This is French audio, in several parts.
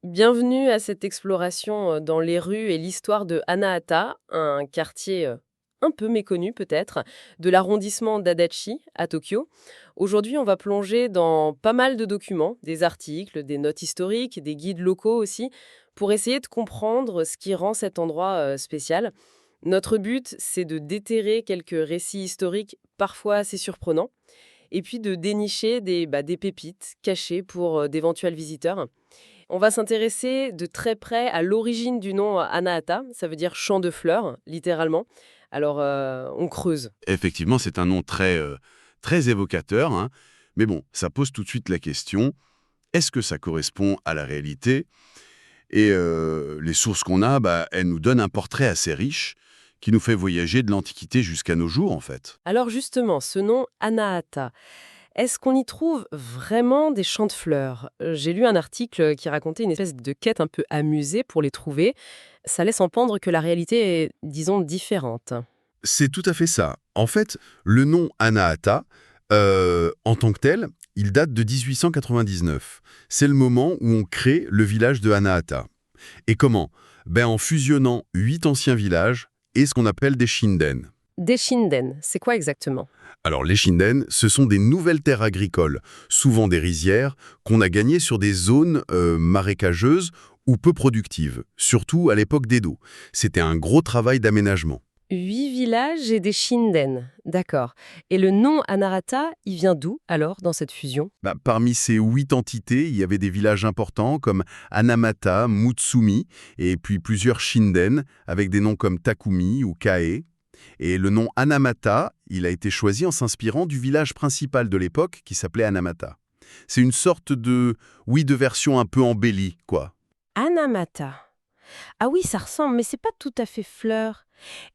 Bienvenue à cette exploration dans les rues et l'histoire de Anahata, un quartier un peu méconnu peut-être, de l'arrondissement d'Adachi à Tokyo. Aujourd'hui, on va plonger dans pas mal de documents, des articles, des notes historiques, des guides locaux aussi, pour essayer de comprendre ce qui rend cet endroit spécial. Notre but, c'est de déterrer quelques récits historiques parfois assez surprenants, et puis de dénicher des pépites cachées pour d'éventuels visiteurs. On va s'intéresser de très près à l'origine du nom Anahata, ça veut dire champ de fleurs, littéralement. Alors, on creuse. Effectivement, c'est un nom très évocateur, hein. Mais bon, ça pose tout de suite la question, est-ce que ça correspond à la réalité? Et les sources qu'on a, elles nous donnent un portrait assez riche qui nous fait voyager de l'Antiquité jusqu'à nos jours, en fait. Alors justement, ce nom Anahata, est-ce qu'on y trouve vraiment des champs de fleurs? J'ai lu un article qui racontait une espèce de quête un peu amusée pour les trouver. Ça laisse entendre que la réalité est, disons, différente. C'est tout à fait ça. En fait, le nom Anahata, en tant que tel, il date de 1899. C'est le moment où on crée le village de Anahata. Et comment? En fusionnant 8 anciens villages et ce qu'on appelle des shinden. Des shinden, c'est quoi exactement? Alors les shinden, ce sont des nouvelles terres agricoles, souvent des rizières, qu'on a gagnées sur des zones marécageuses ou peu productives, surtout à l'époque d'Edo. C'était un gros travail d'aménagement. 8 villages et des shinden, d'accord. Et le nom Anahata, il vient d'où alors dans cette fusion? Parmi ces 8 entités, il y avait des villages importants comme Hanamata, Mutsumi, et puis plusieurs shinden, avec des noms comme Takumi ou Kae. Et le nom Hanamata, il a été choisi en s'inspirant du village principal de l'époque qui s'appelait Hanamata. C'est une sorte de version un peu embellie, quoi. Anamata. Ah oui, ça ressemble, mais c'est pas tout à fait fleur.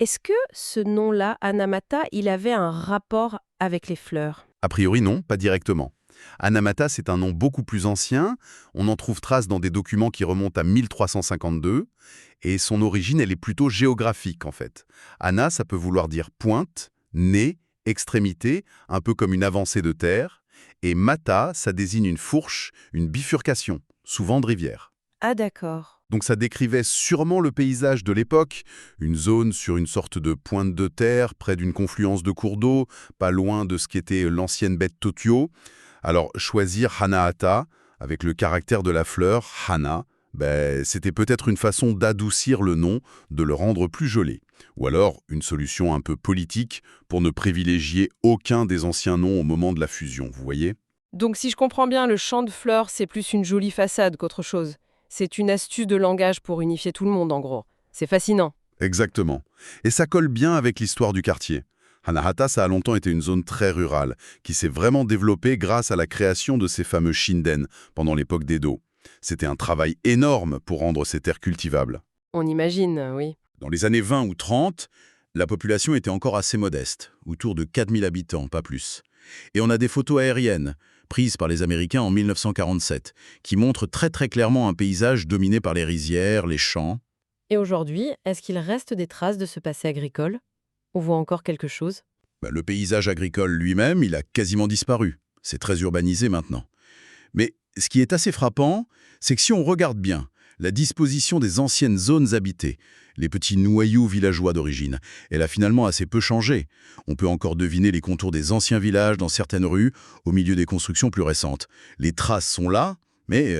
Est-ce que ce nom-là, Anamata, il avait un rapport avec les fleurs? A priori non, pas directement. Hanamata, c'est un nom beaucoup plus ancien, on en trouve trace dans des documents qui remontent à 1352, et son origine, elle est plutôt géographique en fait. Ana, ça peut vouloir dire pointe, nez, extrémité, un peu comme une avancée de terre, et mata, ça désigne une fourche, une bifurcation, souvent de rivière. Ah d'accord. Donc ça décrivait sûrement le paysage de l'époque, une zone sur une sorte de pointe de terre, près d'une confluence de cours d'eau, pas loin de ce qu'était l'ancienne baie de Tokyo. Alors choisir Hanahata, avec le caractère de la fleur, Hana, c'était peut-être une façon d'adoucir le nom, de le rendre plus joli. Ou alors une solution un peu politique pour ne privilégier aucun des anciens noms au moment de la fusion, vous voyez? Donc si je comprends bien, le champ de fleurs, c'est plus une jolie façade qu'autre chose. C'est une astuce de langage pour unifier tout le monde, en gros. C'est fascinant. Exactement. Et ça colle bien avec l'histoire du quartier. Hanahata, ça a longtemps été une zone très rurale, qui s'est vraiment développée grâce à la création de ces fameux shinden pendant l'époque d'Edo. C'était un travail énorme pour rendre ces terres cultivables. On imagine, oui. Dans les années 20 ou 30, la population était encore assez modeste, autour de 4000 habitants, pas plus. Et on a des photos aériennes, prises par les Américains en 1947, qui montrent très clairement un paysage dominé par les rizières, les champs. Et aujourd'hui, est-ce qu'il reste des traces de ce passé agricole? On voit encore quelque chose? Le paysage agricole lui-même, il a quasiment disparu. C'est très urbanisé maintenant. Mais ce qui est assez frappant, c'est que si on regarde bien la disposition des anciennes zones habitées, les petits noyaux villageois d'origine, elle a finalement assez peu changé. On peut encore deviner les contours des anciens villages dans certaines rues, au milieu des constructions plus récentes. Les traces sont là, mais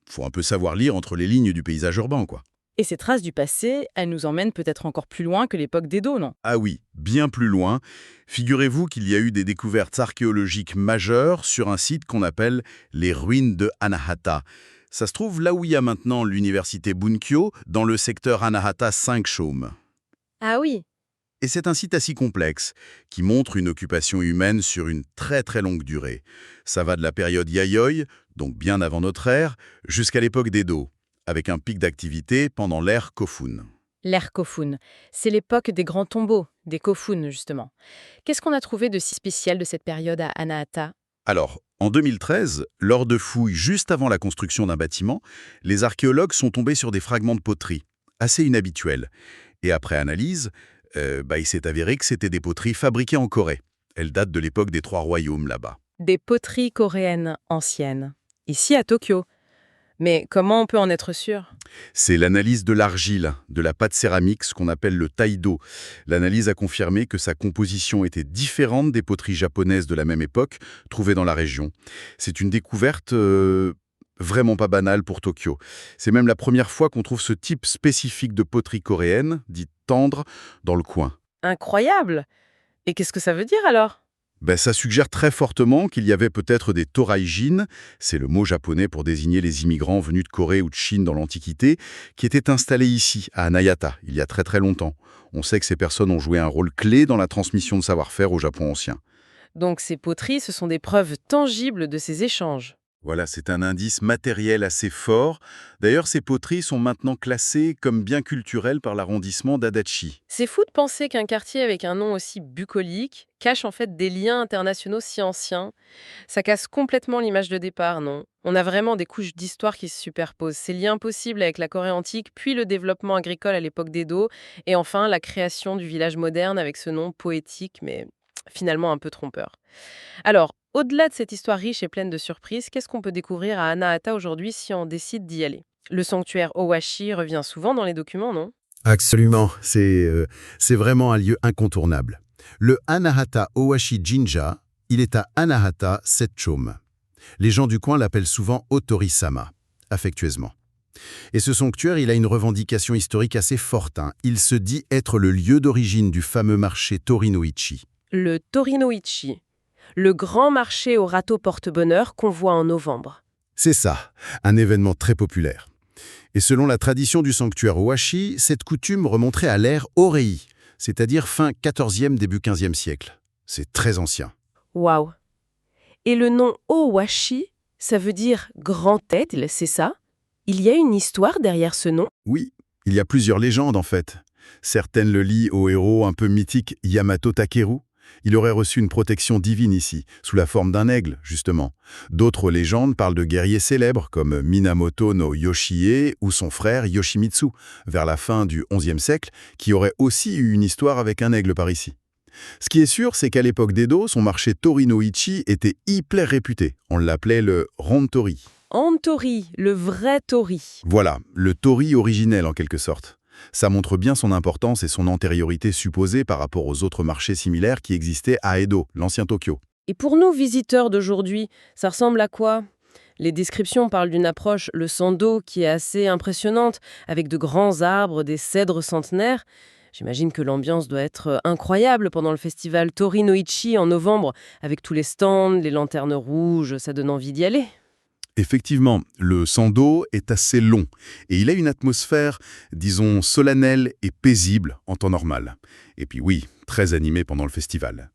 faut un peu savoir lire entre les lignes du paysage urbain, quoi. Et ces traces du passé, elles nous emmènent peut-être encore plus loin que l'époque d'Edo, non? Ah oui, bien plus loin. Figurez-vous qu'il y a eu des découvertes archéologiques majeures sur un site qu'on appelle les ruines de Anahata. Ça se trouve là où il y a maintenant l'université Bunkyo, dans le secteur Anahata 5 Chaume. Ah oui. Et c'est un site assez complexe, qui montre une occupation humaine sur une très longue durée. Ça va de la période Yayoi, donc bien avant notre ère, jusqu'à l'époque d'Edo, avec un pic d'activité pendant l'ère Kofun. L'ère Kofun. C'est l'époque des grands tombeaux, des Kofun justement. Qu'est-ce qu'on a trouvé de si spécial de cette période à Anahata? Alors, en 2013, lors de fouilles juste avant la construction d'un bâtiment, les archéologues sont tombés sur des fragments de poterie, assez inhabituels. Et après analyse, il s'est avéré que c'était des poteries fabriquées en Corée. Elles datent de l'époque des Trois Royaumes là-bas. Des poteries coréennes anciennes. Ici à Tokyo. Mais comment on peut en être sûr? C'est l'analyse de l'argile, de la pâte céramique, ce qu'on appelle le taïdo. L'analyse a confirmé que sa composition était différente des poteries japonaises de la même époque, trouvées dans la région. C'est une découverte vraiment pas banale pour Tokyo. C'est même la première fois qu'on trouve ce type spécifique de poterie coréenne, dite tendre, dans le coin. Incroyable! Et qu'est-ce que ça veut dire alors? Ça suggère très fortement qu'il y avait peut-être des Toraijin, c'est le mot japonais pour désigner les immigrants venus de Corée ou de Chine dans l'Antiquité, qui étaient installés ici, à Hanayata, il y a très très longtemps. On sait que ces personnes ont joué un rôle clé dans la transmission de savoir-faire au Japon ancien. Donc ces poteries, ce sont des preuves tangibles de ces échanges. Voilà, c'est un indice matériel assez fort. D'ailleurs, ces poteries sont maintenant classées comme biens culturels par l'arrondissement d'Adachi. C'est fou de penser qu'un quartier avec un nom aussi bucolique cache en fait des liens internationaux si anciens. Ça casse complètement l'image de départ, non? On a vraiment des couches d'histoire qui se superposent. Ces liens possibles avec la Corée antique, puis le développement agricole à l'époque d'Edo, et enfin la création du village moderne avec ce nom poétique, mais finalement un peu trompeur. Alors, au-delà de cette histoire riche et pleine de surprises, qu'est-ce qu'on peut découvrir à Anahata aujourd'hui si on décide d'y aller? Le sanctuaire Owashi revient souvent dans les documents, non? Absolument, c'est vraiment un lieu incontournable. Le Anahata Owashi Jinja, il est à Anahata, Setchome. Les gens du coin l'appellent souvent Otori-sama, affectueusement. Et ce sanctuaire, il a une revendication historique assez forte, hein. Il se dit être le lieu d'origine du fameux marché Torinoichi. Le Torinoichi, le grand marché au râteau porte-bonheur qu'on voit en novembre. C'est ça, un événement très populaire. Et selon la tradition du sanctuaire Owashi, cette coutume remonterait à l'ère Orei, c'est-à-dire fin 14e, début 15e siècle. C'est très ancien. Waouh! Et le nom Owashi, ça veut dire grand aigle, c'est ça? Il y a une histoire derrière ce nom? Oui, il y a plusieurs légendes en fait. Certaines le lient au héros un peu mythique Yamato Takeru. Il aurait reçu une protection divine ici, sous la forme d'un aigle, justement. D'autres légendes parlent de guerriers célèbres, comme Minamoto no Yoshie ou son frère Yoshimitsu, vers la fin du XIe siècle, qui aurait aussi eu une histoire avec un aigle par ici. Ce qui est sûr, c'est qu'à l'époque d'Edo, son marché Torinoichi était hyper réputé. On l'appelait le Rontori. Antori, le vrai tori. Voilà, le tori originel en quelque sorte. Ça montre bien son importance et son antériorité supposée par rapport aux autres marchés similaires qui existaient à Edo, l'ancien Tokyo. Et pour nous, visiteurs d'aujourd'hui, ça ressemble à quoi? Les descriptions parlent d'une approche, le sando, qui est assez impressionnante, avec de grands arbres, des cèdres centenaires. J'imagine que l'ambiance doit être incroyable pendant le festival Torinoichi en novembre, avec tous les stands, les lanternes rouges, ça donne envie d'y aller. Effectivement, le Sando est assez long et il a une atmosphère, disons, solennelle et paisible en temps normal. Et puis oui, très animé pendant le festival.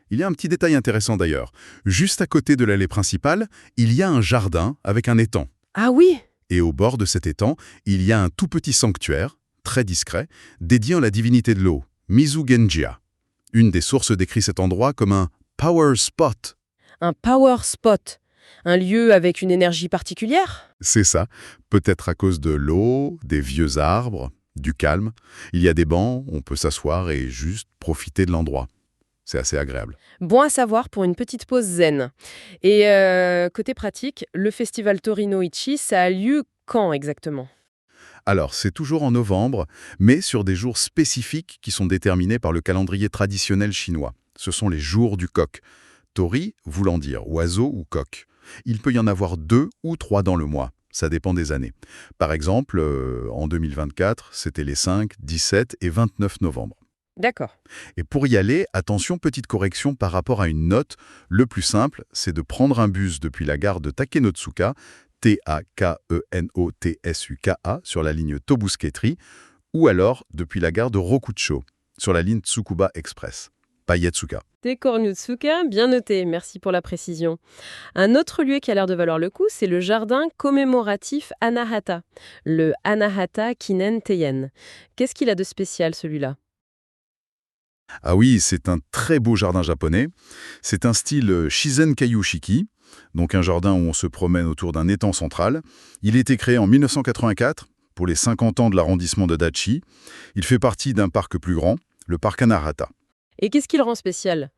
Il y a un petit détail intéressant d'ailleurs. Juste à côté de l'allée principale, il y a un jardin avec un étang. Ah oui! Et au bord de cet étang, il y a un tout petit sanctuaire, très discret, dédié à la divinité de l'eau, Mizugenjia. Une des sources décrit cet endroit comme un « power spot ». Un power spot. Un lieu avec une énergie particulière? C'est ça, peut-être à cause de l'eau, des vieux arbres, du calme. Il y a des bancs, on peut s'asseoir et juste profiter de l'endroit. C'est assez agréable. Bon à savoir pour une petite pause zen. Et côté pratique, le festival Torinoichi, ça a lieu quand exactement? Alors, c'est toujours en novembre, mais sur des jours spécifiques qui sont déterminés par le calendrier traditionnel chinois. Ce sont les jours du coq. Tori voulant dire oiseau ou coq. Il peut y en avoir 2 ou 3 dans le mois. Ça dépend des années. Par exemple, en 2024, c'était les 5, 17 et 29 novembre. D'accord. Et pour y aller, attention, petite correction par rapport à une note. Le plus simple, c'est de prendre un bus depuis la gare de Takenotsuka, Takenotsuka, sur la ligne Tobusquetri, ou alors depuis la gare de Rokucho, sur la ligne Tsukuba Express. Pas Yatsuka. Tekornutsuka, bien noté, merci pour la précision. Un autre lieu qui a l'air de valoir le coup, c'est le jardin commémoratif Anahata, le Anahata Kinen Teien. Qu'est-ce qu'il a de spécial celui-là? Ah oui, c'est un très beau jardin japonais. C'est un style Shizen-Kayu-shiki, donc un jardin où on se promène autour d'un étang central. Il a été créé en 1984 pour les 50 ans de l'arrondissement de Dachi. Il fait partie d'un parc plus grand, le parc Anahata. Et qu'est-ce qui le rend spécial?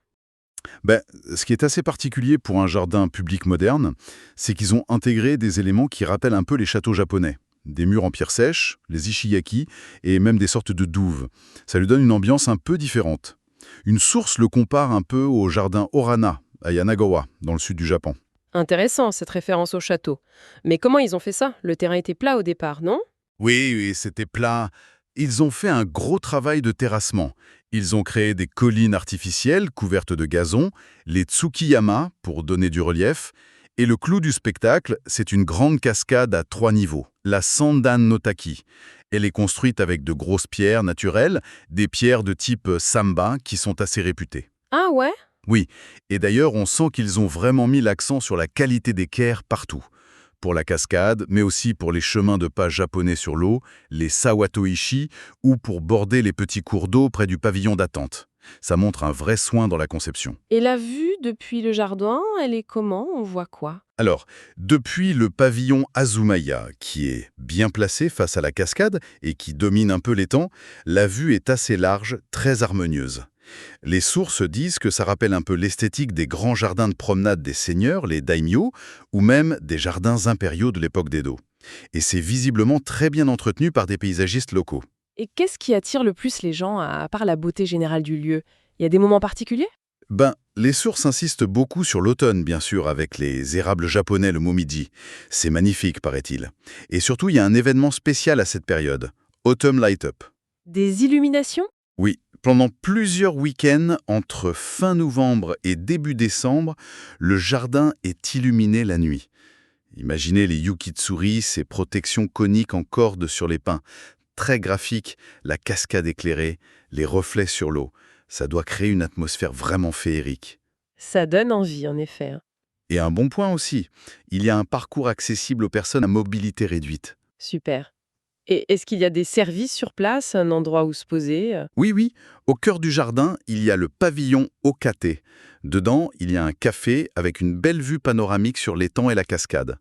Ben, ce qui est assez particulier pour un jardin public moderne, c'est qu'ils ont intégré des éléments qui rappellent un peu les châteaux japonais. Des murs en pierre sèche, les ishigaki et même des sortes de douves. Ça lui donne une ambiance un peu différente. Une source le compare un peu au jardin Orana, à Yanagawa, dans le sud du Japon. Intéressant, cette référence au château. Mais comment ils ont fait ça? Le terrain était plat au départ, non? Oui, oui, c'était plat. Ils ont fait un gros travail de terrassement. Ils ont créé des collines artificielles couvertes de gazon, les tsukiyama pour donner du relief, et le clou du spectacle, c'est une grande cascade à 3 niveaux, la Sandan no Taki. Elle est construite avec de grosses pierres naturelles, des pierres de type samba qui sont assez réputées. Ah ouais? Oui, et d'ailleurs on sent qu'ils ont vraiment mis l'accent sur la qualité d'équerre partout. Pour la cascade, mais aussi pour les chemins de pas japonais sur l'eau, les sawatoishi, ou pour border les petits cours d'eau près du pavillon d'attente. Ça montre un vrai soin dans la conception. Et la vue depuis le jardin, elle est comment? On voit quoi? Alors, depuis le pavillon Azumaya, qui est bien placé face à la cascade et qui domine un peu l'étang, la vue est assez large, très harmonieuse. Les sources disent que ça rappelle un peu l'esthétique des grands jardins de promenade des seigneurs, les daimyo, ou même des jardins impériaux de l'époque d'Edo. Et c'est visiblement très bien entretenu par des paysagistes locaux. Et qu'est-ce qui attire le plus les gens, à part la beauté générale du lieu? Il y a des moments particuliers? Ben, les sources insistent beaucoup sur l'automne, bien sûr, avec les érables japonais, le momiji. C'est magnifique, paraît-il. Et surtout, il y a un événement spécial à cette période, Autumn Light Up. Des illuminations? Oui, pendant plusieurs week-ends, entre fin novembre et début décembre, le jardin est illuminé la nuit. Imaginez les yukitsuri, ces protections coniques en corde sur les pins. Très graphique, la cascade éclairée, les reflets sur l'eau. Ça doit créer une atmosphère vraiment féerique. Ça donne envie, en effet. Et un bon point aussi, il y a un parcours accessible aux personnes à mobilité réduite. Super. Et est-ce qu'il y a des services sur place, un endroit où se poser? Oui, oui, au cœur du jardin, il y a le pavillon Okate. Dedans, il y a un café avec une belle vue panoramique sur l'étang et la cascade.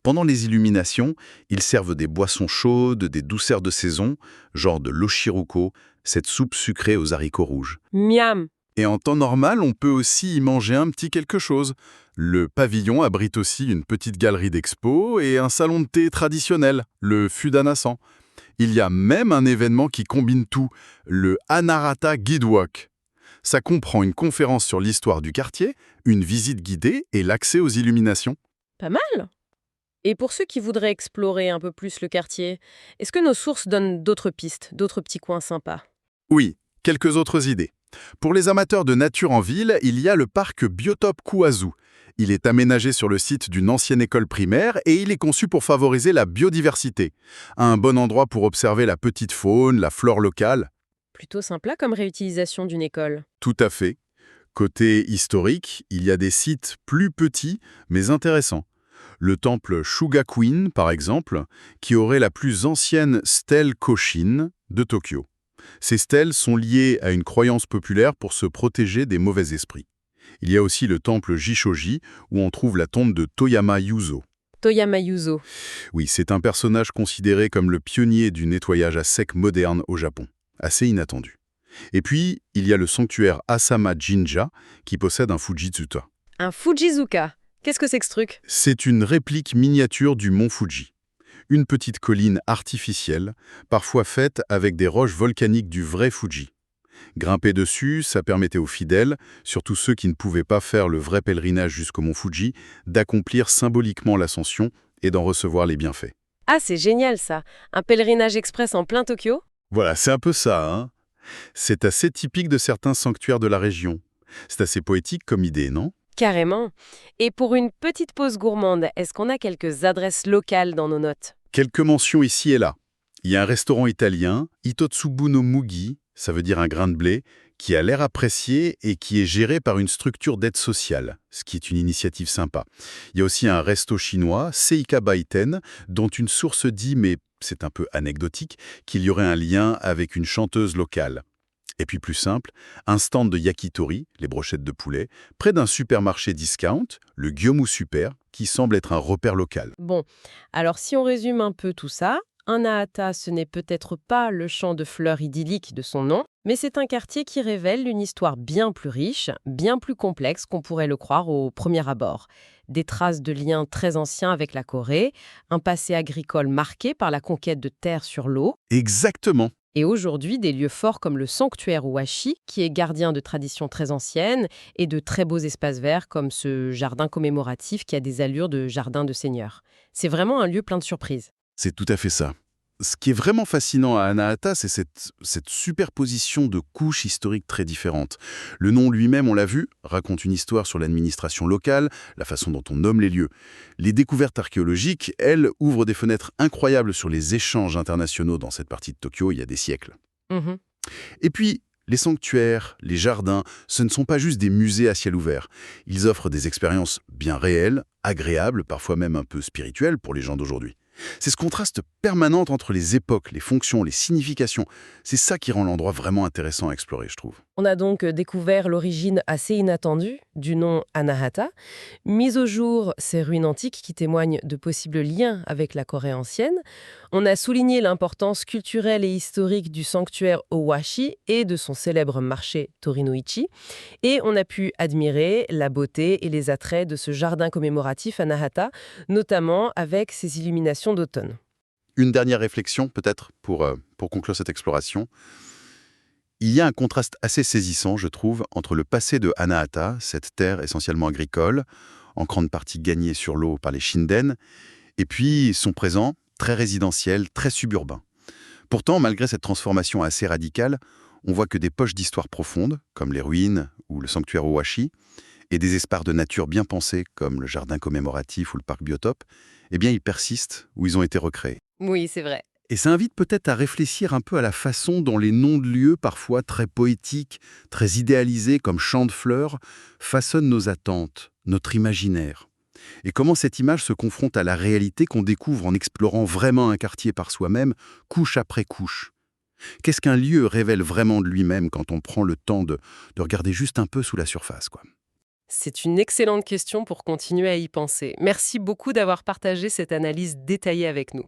Pendant les illuminations, ils servent des boissons chaudes, des douceurs de saison, genre de l'oshiruko, cette soupe sucrée aux haricots rouges. Miam! Et en temps normal, on peut aussi y manger un petit quelque chose. Le pavillon abrite aussi une petite galerie d'expo et un salon de thé traditionnel, le Fudanasan. Il y a même un événement qui combine tout, le Anarata Guide Walk. Ça comprend une conférence sur l'histoire du quartier, une visite guidée et l'accès aux illuminations. Pas mal! Et pour ceux qui voudraient explorer un peu plus le quartier, est-ce que nos sources donnent d'autres pistes, d'autres petits coins sympas? Oui, quelques autres idées. Pour les amateurs de nature en ville, il y a le parc Biotope Kuazu. Il est aménagé sur le site d'une ancienne école primaire et il est conçu pour favoriser la biodiversité. Un bon endroit pour observer la petite faune, la flore locale. Plutôt sympa comme réutilisation d'une école. Tout à fait. Côté historique, il y a des sites plus petits mais intéressants. Le temple Shugakuin, par exemple, qui aurait la plus ancienne stèle Koshin de Tokyo. Ces stèles sont liées à une croyance populaire pour se protéger des mauvais esprits. Il y a aussi le temple Jishoji, où on trouve la tombe de Toyama Yuzo. Toyama Yuzo. Oui, c'est un personnage considéré comme le pionnier du nettoyage à sec moderne au Japon. Assez inattendu. Et puis, il y a le sanctuaire Asama Jinja, qui possède un Fujitsuta. Un Fujizuka. Qu'est-ce que c'est que ce truc? C'est une réplique miniature du mont Fuji. Une petite colline artificielle, parfois faite avec des roches volcaniques du vrai Fuji. Grimper dessus, ça permettait aux fidèles, surtout ceux qui ne pouvaient pas faire le vrai pèlerinage jusqu'au mont Fuji, d'accomplir symboliquement l'ascension et d'en recevoir les bienfaits. Ah, c'est génial ça. Un pèlerinage express en plein Tokyo? Voilà, c'est un peu ça, hein. C'est assez typique de certains sanctuaires de la région. C'est assez poétique comme idée, non? Carrément. Et pour une petite pause gourmande, est-ce qu'on a quelques adresses locales dans nos notes? Quelques mentions ici et là. Il y a un restaurant italien, Itotsubu no Mugi, ça veut dire un grain de blé, qui a l'air apprécié et qui est géré par une structure d'aide sociale, ce qui est une initiative sympa. Il y a aussi un resto chinois, Seika Baiten, dont une source dit, mais c'est un peu anecdotique, qu'il y aurait un lien avec une chanteuse locale. Et puis plus simple, un stand de yakitori, les brochettes de poulet, près d'un supermarché discount, le Gyomu Super, qui semble être un repère local. Bon, alors si on résume un peu tout ça, Anahata, ce n'est peut-être pas le champ de fleurs idyllique de son nom, Mais c'est un quartier qui révèle une histoire bien plus riche, bien plus complexe qu'on pourrait le croire au premier abord. Des traces de liens très anciens avec la Corée, un passé agricole marqué par la conquête de terres sur l'eau, Exactement. et aujourd'hui des lieux forts comme le sanctuaire Owashi, qui est gardien de traditions très anciennes, et de très beaux espaces verts comme ce jardin commémoratif qui a des allures de jardin de seigneur. C'est vraiment un lieu plein de surprises. C'est tout à fait ça. Ce qui est vraiment fascinant à Anahata, c'est cette superposition de couches historiques très différentes. Le nom lui-même, on l'a vu, raconte une histoire sur l'administration locale, la façon dont on nomme les lieux. Les découvertes archéologiques, elles, ouvrent des fenêtres incroyables sur les échanges internationaux dans cette partie de Tokyo il y a des siècles. Mhm. Et puis, les sanctuaires, les jardins, ce ne sont pas juste des musées à ciel ouvert. Ils offrent des expériences bien réelles, agréables, parfois même un peu spirituelles pour les gens d'aujourd'hui. C'est ce contraste permanent entre les époques, les fonctions, les significations. C'est ça qui rend l'endroit vraiment intéressant à explorer, je trouve. On a donc découvert l'origine assez inattendue du nom Anahata, mis au jour ces ruines antiques qui témoignent de possibles liens avec la Corée ancienne. On a souligné l'importance culturelle et historique du sanctuaire Owashi et de son célèbre marché Torinoichi. Et on a pu admirer la beauté et les attraits de ce jardin commémoratif Anahata, notamment avec ses illuminations d'automne. Une dernière réflexion, peut-être, pour conclure cette exploration. Il y a un contraste assez saisissant, je trouve, entre le passé de Anahata, cette terre essentiellement agricole, en grande partie gagnée sur l'eau par les Shinden, et puis son présent, très résidentiel, très suburbain. Pourtant, malgré cette transformation assez radicale, on voit que des poches d'histoire profondes, comme les ruines ou le sanctuaire Owashi, et des espaces de nature bien pensés, comme le jardin commémoratif ou le parc biotope, eh bien, ils persistent ou ils ont été recréés. Oui, c'est vrai. Et ça invite peut-être à réfléchir un peu à la façon dont les noms de lieux, parfois très poétiques, très idéalisés comme champs de fleurs, façonnent nos attentes, notre imaginaire. Et comment cette image se confronte à la réalité qu'on découvre en explorant vraiment un quartier par soi-même, couche après couche. Qu'est-ce qu'un lieu révèle vraiment de lui-même quand on prend le temps de regarder juste un peu sous la surface, quoi. C'est une excellente question pour continuer à y penser. Merci beaucoup d'avoir partagé cette analyse détaillée avec nous.